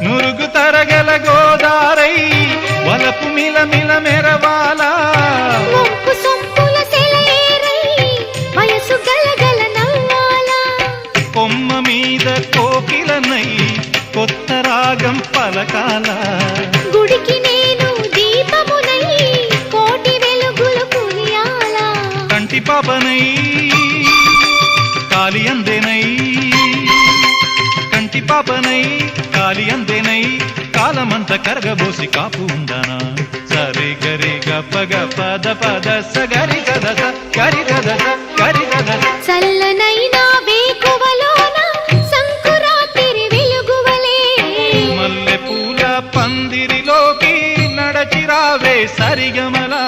నురుగు తరగల గోదారై వలపు మిల మిల మెరవాలా వంపు సొంపుల సెలయేరై వయసు గలగల నవ్వాలా కొమ్మ మీద కోకిలనై కొత్త రాగం పలకాల గుడికి నేను దీపమునై కోటి వెలుగులు కురియాలా కంటి పాపనై కాలి అందేనై కంటి పాపనై కాలి అందేనై కాలమంత కరగబోసి కాపు ఉందనా సరి గరి గప గప ద పద సగరి గద గరి గద గరి గద చల్లనైనా వేకువలోన సంకురాతిరి వెలుగువలే మల్లె పూల పందిరిలోకి నడచిరావే సరిగమలా